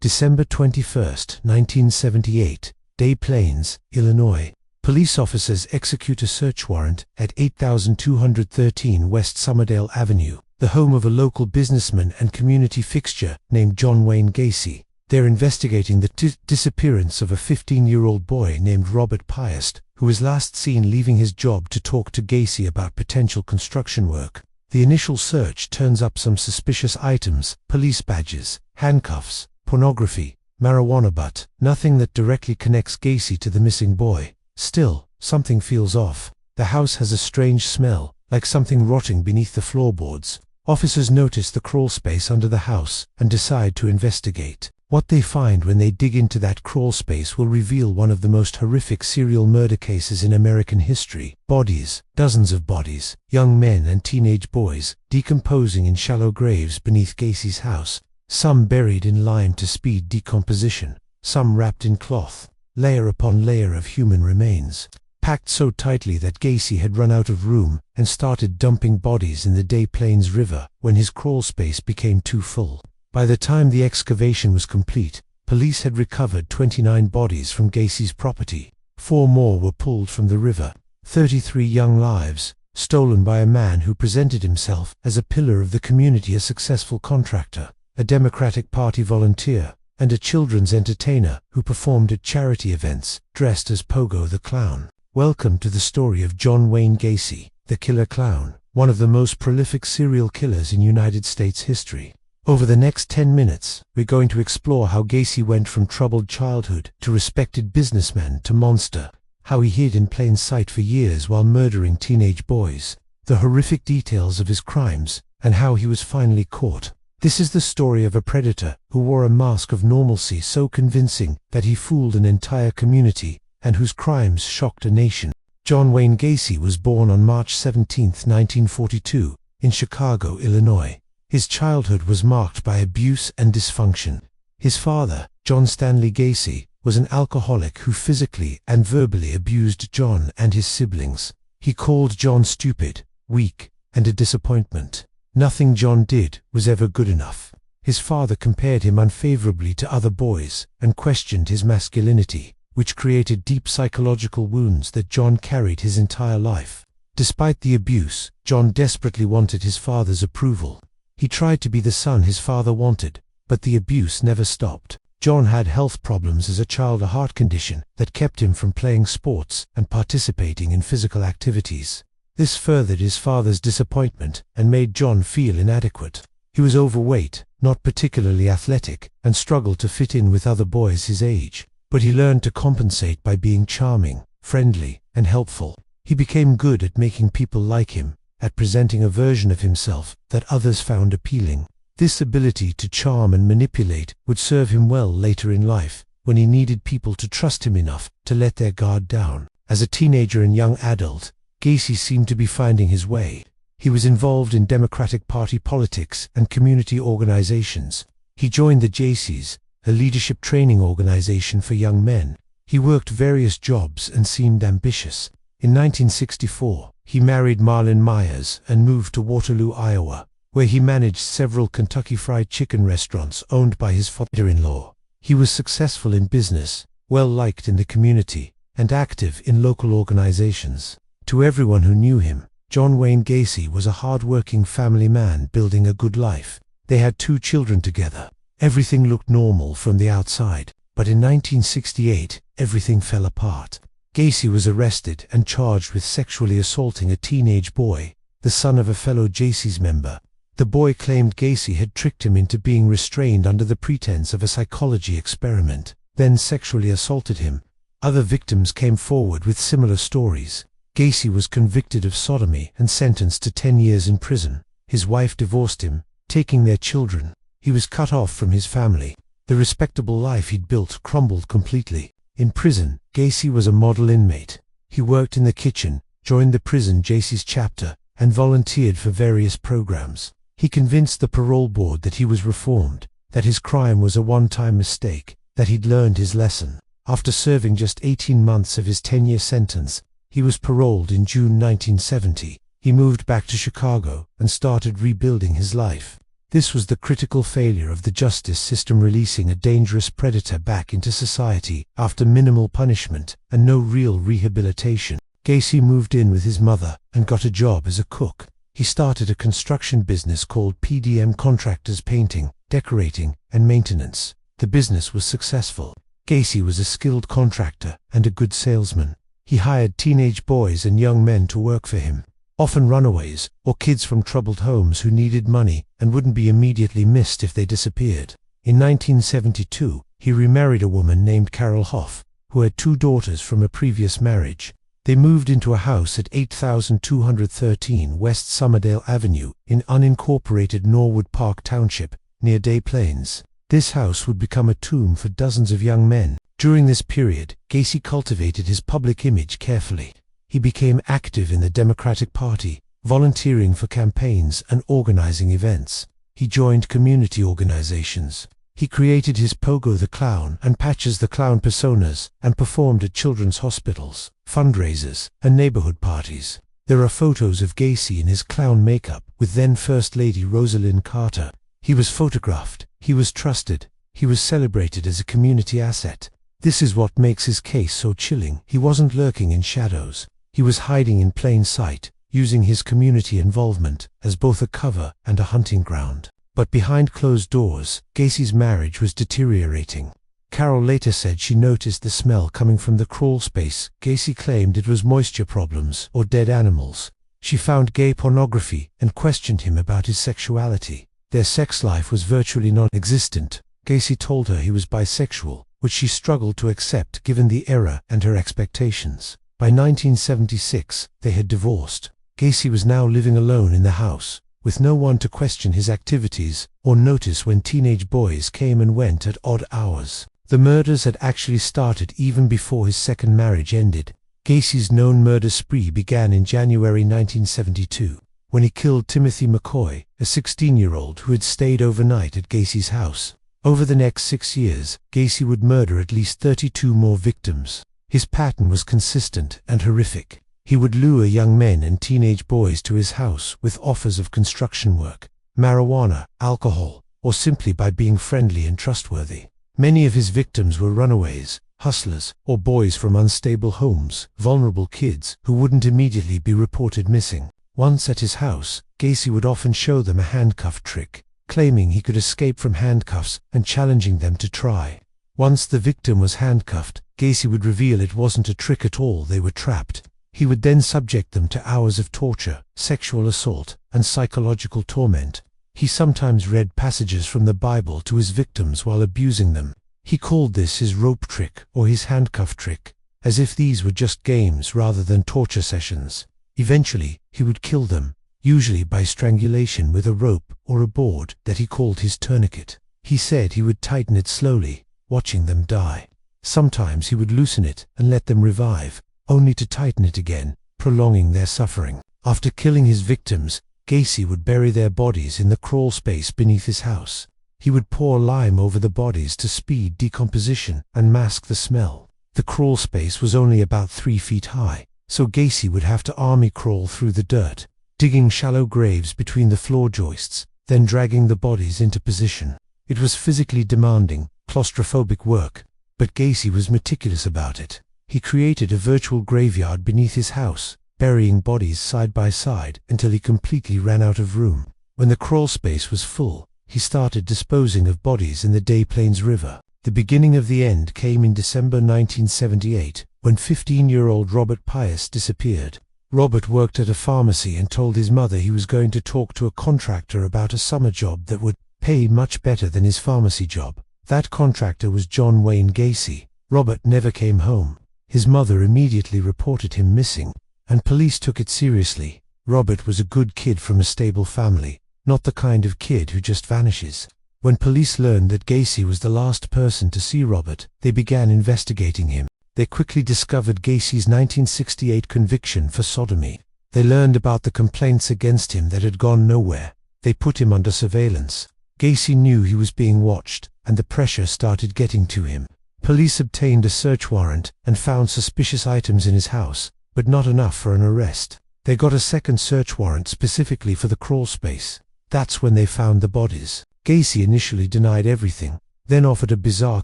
December 21, 1978, Des Plaines, Illinois. Police officers execute a search warrant at 8213 West Summerdale Avenue, the home of a local businessman and community fixture named John Wayne Gacy. They're investigating the disappearance of a 15-year-old boy named Robert Piest, who was last seen leaving his job to talk to Gacy about potential construction work. The initial search turns up some suspicious items: police badges, handcuffs, pornography, marijuana, but nothing that directly connects Gacy to the missing boy. Still, something feels off. The house has a strange smell, like something rotting beneath the floorboards. Officers notice the crawl space under the house and decide to investigate. What they find when they dig into that crawl space will reveal one of the most horrific serial murder cases in American history. Bodies, dozens of bodies, young men and teenage boys, decomposing in shallow graves beneath Gacy's house, some buried in lime to speed decomposition, some wrapped in cloth, layer upon layer of human remains, packed so tightly that Gacy had run out of room and started dumping bodies in the Des Plaines River when his crawl space became too full. By the time the excavation was complete, police had recovered 29 bodies from Gacy's property. 4 more were pulled from the river. 33 young lives, stolen by a man who presented himself as a pillar of the community, a successful contractor, a Democratic Party volunteer, and a children's entertainer who performed at charity events, dressed as Pogo the Clown. Welcome to the story of John Wayne Gacy, the Killer Clown, one of the most prolific serial killers in United States history. Over the next 10 minutes, we're going to explore how Gacy went from troubled childhood to respected businessman to monster, how he hid in plain sight for years while murdering teenage boys, the horrific details of his crimes, and how he was finally caught. This is the story of a predator who wore a mask of normalcy so convincing that he fooled an entire community, and whose crimes shocked a nation. John Wayne Gacy was born on March 17, 1942, in Chicago, Illinois. His childhood was marked by abuse and dysfunction. His father, John Stanley Gacy, was an alcoholic who physically and verbally abused John and his siblings. He called John stupid, weak, and a disappointment. Nothing John did was ever good enough. His father compared him unfavorably to other boys and questioned his masculinity, which created deep psychological wounds that John carried his entire life. Despite the abuse, John desperately wanted his father's approval. He tried to be the son his father wanted, but the abuse never stopped. John had health problems as a child, a heart condition that kept him from playing sports and participating in physical activities. This furthered his father's disappointment and made John feel inadequate. He was overweight, not particularly athletic, and struggled to fit in with other boys his age. But he learned to compensate by being charming, friendly, and helpful. He became good at making people like him, at presenting a version of himself that others found appealing. This ability to charm and manipulate would serve him well later in life, when he needed people to trust him enough to let their guard down. As a teenager and young adult, Gacy seemed to be finding his way. He was involved in Democratic Party politics and community organizations. He joined the JCs, a leadership training organization for young men. He worked various jobs and seemed ambitious. In 1964, he married Marlyn Myers and moved to Waterloo, Iowa, where he managed several Kentucky Fried Chicken restaurants owned by his father-in-law. He was successful in business, well-liked in the community, and active in local organizations. To everyone who knew him, John Wayne Gacy was a hard-working family man building a good life. They had 2 children together. Everything looked normal from the outside, but in 1968, everything fell apart. Gacy was arrested and charged with sexually assaulting a teenage boy, the son of a fellow JC's member. The boy claimed Gacy had tricked him into being restrained under the pretense of a psychology experiment, then sexually assaulted him. Other victims came forward with similar stories. Gacy was convicted of sodomy and sentenced to 10 years in prison. His wife divorced him, taking their children. He was cut off from his family. The respectable life he'd built crumbled completely. In prison, Gacy was a model inmate. He worked in the kitchen, joined the prison JC's chapter, and volunteered for various programs. He convinced the parole board that he was reformed, that his crime was a one-time mistake, that he'd learned his lesson. After serving just 18 months of his 10-year sentence, he was paroled in June 1970. He moved back to Chicago and started rebuilding his life. This was the critical failure of the justice system, releasing a dangerous predator back into society after minimal punishment and no real rehabilitation. Gacy moved in with his mother and got a job as a cook. He started a construction business called PDM Contractors, painting, decorating, and maintenance. The business was successful. Gacy was a skilled contractor and a good salesman. He hired teenage boys and young men to work for him, often runaways or kids from troubled homes who needed money and wouldn't be immediately missed if they disappeared. In 1972, he remarried a woman named Carol Hoff, who had 2 daughters from a previous marriage. They moved into a house at 8213 West Somerdale Avenue in unincorporated Norwood Park Township, near Des Plaines. This house would become a tomb for dozens of young men. During this period, Gacy cultivated his public image carefully. He became active in the Democratic Party, volunteering for campaigns and organizing events. He joined community organizations. He created his Pogo the Clown and Patches the Clown personas and performed at children's hospitals, fundraisers, and neighborhood parties. There are photos of Gacy in his clown makeup with then First Lady Rosalynn Carter. He was photographed, he was trusted, he was celebrated as a community asset. This is what makes his case so chilling. He wasn't lurking in shadows. He was hiding in plain sight, using his community involvement as both a cover and a hunting ground. But behind closed doors, Gacy's marriage was deteriorating. Carol later said she noticed the smell coming from the crawl space. Gacy claimed it was moisture problems or dead animals. She found gay pornography and questioned him about his sexuality. Their sex life was virtually non-existent. Gacy told her he was bisexual, which she struggled to accept given the era and her expectations. By 1976, they had divorced. Gacy was now living alone in the house, with no one to question his activities or notice when teenage boys came and went at odd hours. The murders had actually started even before his second marriage ended. Gacy's known murder spree began in January 1972, when he killed Timothy McCoy, a 16-year-old who had stayed overnight at Gacy's house. Over the next 6 years, Gacy would murder at least 32 more victims. His pattern was consistent and horrific. He would lure young men and teenage boys to his house with offers of construction work, marijuana, alcohol, or simply by being friendly and trustworthy. Many of his victims were runaways, hustlers, or boys from unstable homes, vulnerable kids who wouldn't immediately be reported missing. Once at his house, Gacy would often show them a handcuff trick, claiming he could escape from handcuffs and challenging them to try. Once the victim was handcuffed, Gacy would reveal it wasn't a trick at all, they were trapped. He would then subject them to hours of torture, sexual assault, and psychological torment. He sometimes read passages from the Bible to his victims while abusing them. He called this his rope trick or his handcuff trick, as if these were just games rather than torture sessions. Eventually, he would kill them, usually by strangulation with a rope or a board that he called his tourniquet. He said he would tighten it slowly, watching them die. Sometimes he would loosen it and let them revive, only to tighten it again, prolonging their suffering. After killing his victims, Gacy would bury their bodies in the crawl space beneath his house. He would pour lime over the bodies to speed decomposition and mask the smell. The crawl space was only about 3 feet high, so Gacy would have to army crawl through the dirt, digging shallow graves between the floor joists, then dragging the bodies into position. It was physically demanding, claustrophobic work, but Gacy was meticulous about it. He created a virtual graveyard beneath his house, burying bodies side by side until he completely ran out of room. When the crawl space was full, he started disposing of bodies in the Des Plaines River. The beginning of the end came in December 1978, when 15-year-old Robert Pius disappeared. Robert worked at a pharmacy and told his mother he was going to talk to a contractor about a summer job that would pay much better than his pharmacy job. That contractor was John Wayne Gacy. Robert never came home. His mother immediately reported him missing, and police took it seriously. Robert was a good kid from a stable family, not the kind of kid who just vanishes. When police learned that Gacy was the last person to see Robert, they began investigating him. They quickly discovered Gacy's 1968 conviction for sodomy. They learned about the complaints against him that had gone nowhere. They put him under surveillance. Gacy knew he was being watched, and the pressure started getting to him. Police obtained a search warrant and found suspicious items in his house, but not enough for an arrest. They got a second search warrant specifically for the crawl space. That's when they found the bodies. Gacy initially denied everything, then offered a bizarre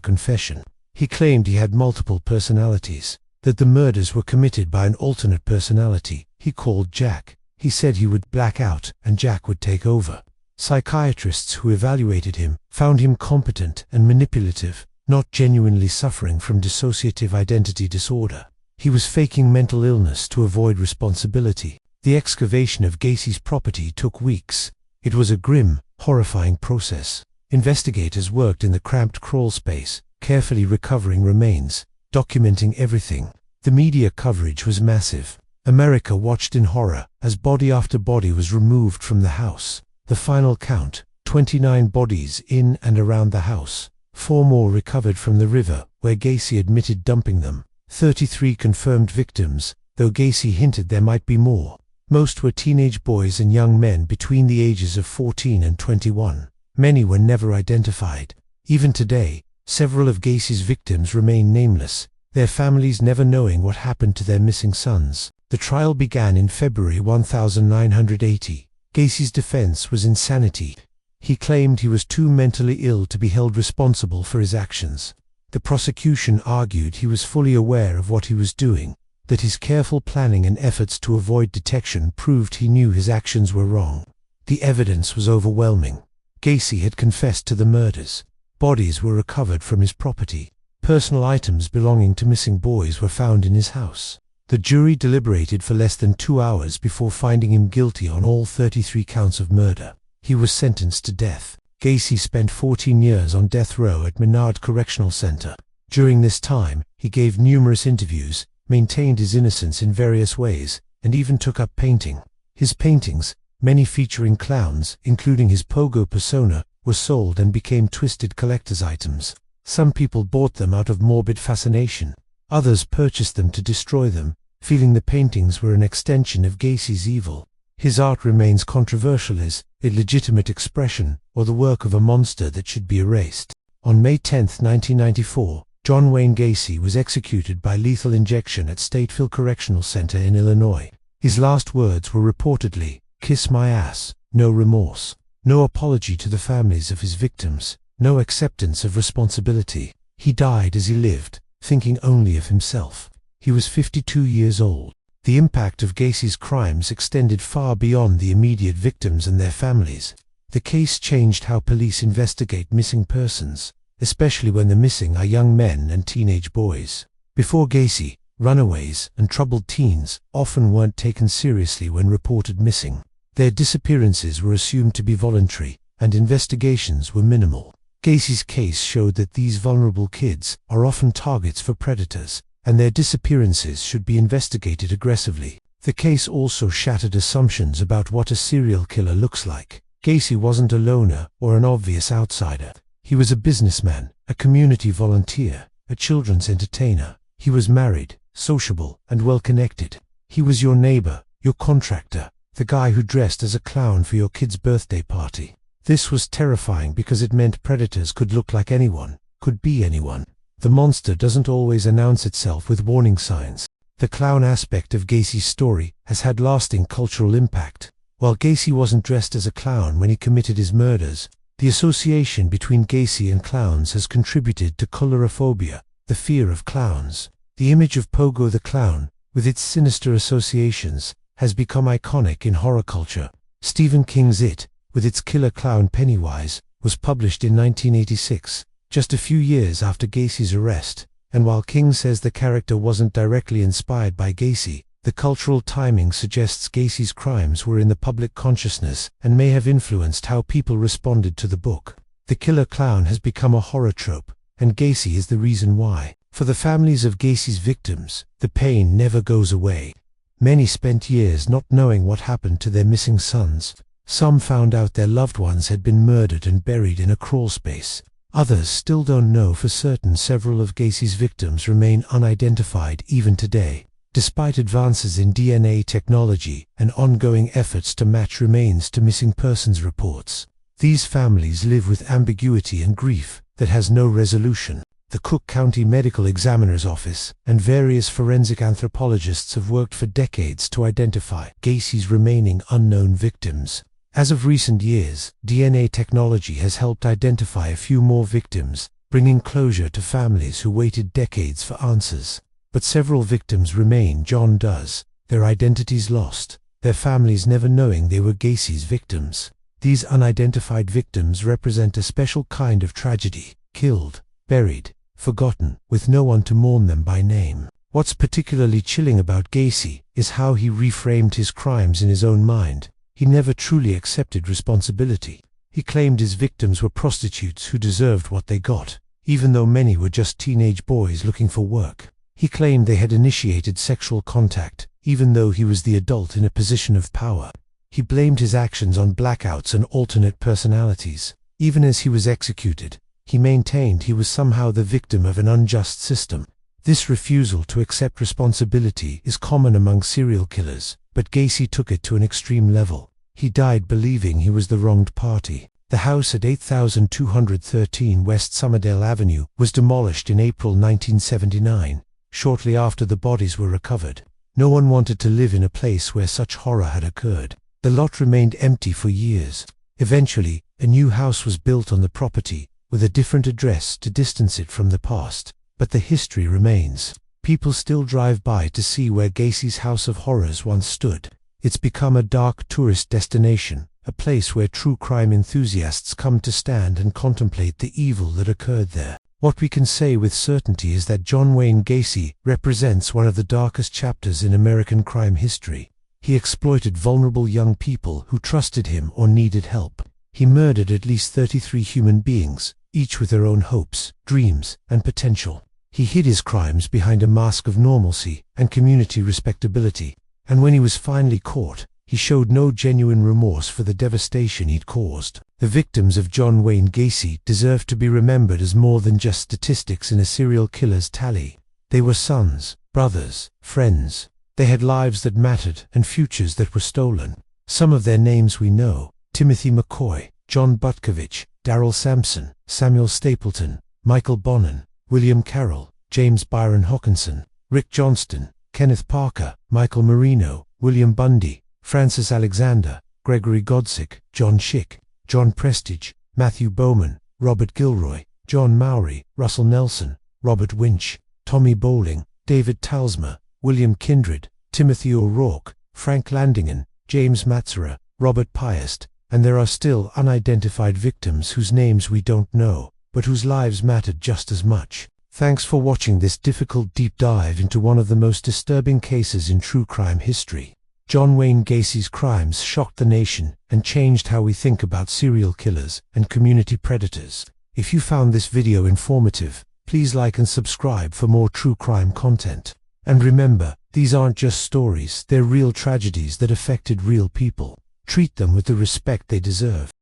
confession. He claimed he had multiple personalities, that the murders were committed by an alternate personality he called Jack. He said he would black out and Jack would take over. Psychiatrists who evaluated him found him competent and manipulative, not genuinely suffering from dissociative identity disorder. He was faking mental illness to avoid responsibility. The excavation of Gacy's property took weeks. It was a grim, horrifying process. Investigators worked in the cramped crawl space, carefully recovering remains, documenting everything. The media coverage was massive. America watched in horror as body after body was removed from the house. The final count, 29 bodies in and around the house. 4 more recovered from the river, where Gacy admitted dumping them. 33 confirmed victims, though Gacy hinted there might be more. Most were teenage boys and young men between the ages of 14 and 21. Many were never identified. Even today, several of Gacy's victims remain nameless, their families never knowing what happened to their missing sons. The trial began in February 1980. Gacy's defense was insanity. He claimed he was too mentally ill to be held responsible for his actions. The prosecution argued he was fully aware of what he was doing, that his careful planning and efforts to avoid detection proved he knew his actions were wrong. The evidence was overwhelming. Gacy had confessed to the murders. Bodies were recovered from his property. Personal items belonging to missing boys were found in his house. The jury deliberated for less than 2 hours before finding him guilty on all 33 counts of murder. He was sentenced to death. Gacy spent 14 years on death row at Menard Correctional Center. During this time, he gave numerous interviews, maintained his innocence in various ways, and even took up painting. His paintings, many featuring clowns, including his pogo persona, were sold and became twisted collector's items. Some people bought them out of morbid fascination. Others purchased them to destroy them, feeling the paintings were an extension of Gacy's evil. His art remains controversial as illegitimate expression or the work of a monster that should be erased. On May 10, 1994, John Wayne Gacy was executed by lethal injection at Stateville Correctional Center in Illinois. His last words were reportedly, "Kiss my ass, no remorse." No apology to the families of his victims, no acceptance of responsibility. He died as he lived, thinking only of himself. He was 52 years old. The impact of Gacy's crimes extended far beyond the immediate victims and their families. The case changed how police investigate missing persons, especially when the missing are young men and teenage boys. Before Gacy, runaways and troubled teens often weren't taken seriously when reported missing. Their disappearances were assumed to be voluntary, and investigations were minimal. Gacy's case showed that these vulnerable kids are often targets for predators, and their disappearances should be investigated aggressively. The case also shattered assumptions about what a serial killer looks like. Gacy wasn't a loner or an obvious outsider. He was a businessman, a community volunteer, a children's entertainer. He was married, sociable, and well-connected. He was your neighbor, your contractor, the guy who dressed as a clown for your kid's birthday party. This was terrifying because it meant predators could look like anyone, could be anyone. The monster doesn't always announce itself with warning signs. The clown aspect of Gacy's story has had lasting cultural impact. While Gacy wasn't dressed as a clown when he committed his murders, the association between Gacy and clowns has contributed to coulrophobia, the fear of clowns. The image of Pogo the Clown, with its sinister associations, has become iconic in horror culture. Stephen King's It, with its killer clown Pennywise, was published in 1986, just a few years after Gacy's arrest, and while King says the character wasn't directly inspired by Gacy, the cultural timing suggests Gacy's crimes were in the public consciousness and may have influenced how people responded to the book. The killer clown has become a horror trope, and Gacy is the reason why. For the families of Gacy's victims, the pain never goes away. Many spent years not knowing what happened to their missing sons. Some found out their loved ones had been murdered and buried in a crawl space. Others still don't know for certain. Several of Gacy's victims remain unidentified even today, despite advances in DNA technology and ongoing efforts to match remains to missing persons reports. These families live with ambiguity and grief that has no resolution. The Cook County Medical Examiner's Office and various forensic anthropologists have worked for decades to identify Gacy's remaining unknown victims. As of recent years, DNA technology has helped identify a few more victims, bringing closure to families who waited decades for answers. But several victims remain John Doe's, their identities lost, their families never knowing they were Gacy's victims. These unidentified victims represent a special kind of tragedy, killed, buried, forgotten, with no one to mourn them by name. What's particularly chilling about Gacy is how he reframed his crimes in his own mind. He never truly accepted responsibility. He claimed his victims were prostitutes who deserved what they got, even though many were just teenage boys looking for work. He claimed they had initiated sexual contact, even though he was the adult in a position of power. He blamed his actions on blackouts and alternate personalities. Even as he was executed, he maintained he was somehow the victim of an unjust system. This refusal to accept responsibility is common among serial killers, but Gacy took it to an extreme level. He died believing he was the wronged party. The house at 8213 West Somerdale Avenue was demolished in April 1979, shortly after the bodies were recovered. No one wanted to live in a place where such horror had occurred. The lot remained empty for years. Eventually, a new house was built on the property, with a different address to distance it from the past. But the history remains. People still drive by to see where Gacy's House of Horrors once stood. It's become a dark tourist destination, a place where true crime enthusiasts come to stand and contemplate the evil that occurred there. What we can say with certainty is that John Wayne Gacy represents one of the darkest chapters in American crime history. He exploited vulnerable young people who trusted him or needed help. He murdered at least 33 human beings, each with their own hopes, dreams, and potential. He hid his crimes behind a mask of normalcy and community respectability, and when he was finally caught, he showed no genuine remorse for the devastation he'd caused. The victims of John Wayne Gacy deserve to be remembered as more than just statistics in a serial killer's tally. They were sons, brothers, friends. They had lives that mattered and futures that were stolen. Some of their names we know: Timothy McCoy, John Butkovich, Darrell Sampson, Samuel Stapleton, Michael Bonin, William Carroll, James Byron Hawkinson, Rick Johnston, Kenneth Parker, Michael Marino, William Bundy, Francis Alexander, Gregory Godsick, John Schick, John Prestige, Matthew Bowman, Robert Gilroy, John Mowry, Russell Nelson, Robert Winch, Tommy Bowling, David Talsma, William Kindred, Timothy O'Rourke, Frank Landingen, James Matsura, Robert Piest, and there are still unidentified victims whose names we don't know, but whose lives mattered just as much. Thanks for watching this difficult deep dive into one of the most disturbing cases in true crime history. John Wayne Gacy's crimes shocked the nation and changed how we think about serial killers and community predators. If you found this video informative, please like and subscribe for more true crime content. And remember, these aren't just stories, they're real tragedies that affected real people. Treat them with the respect they deserve.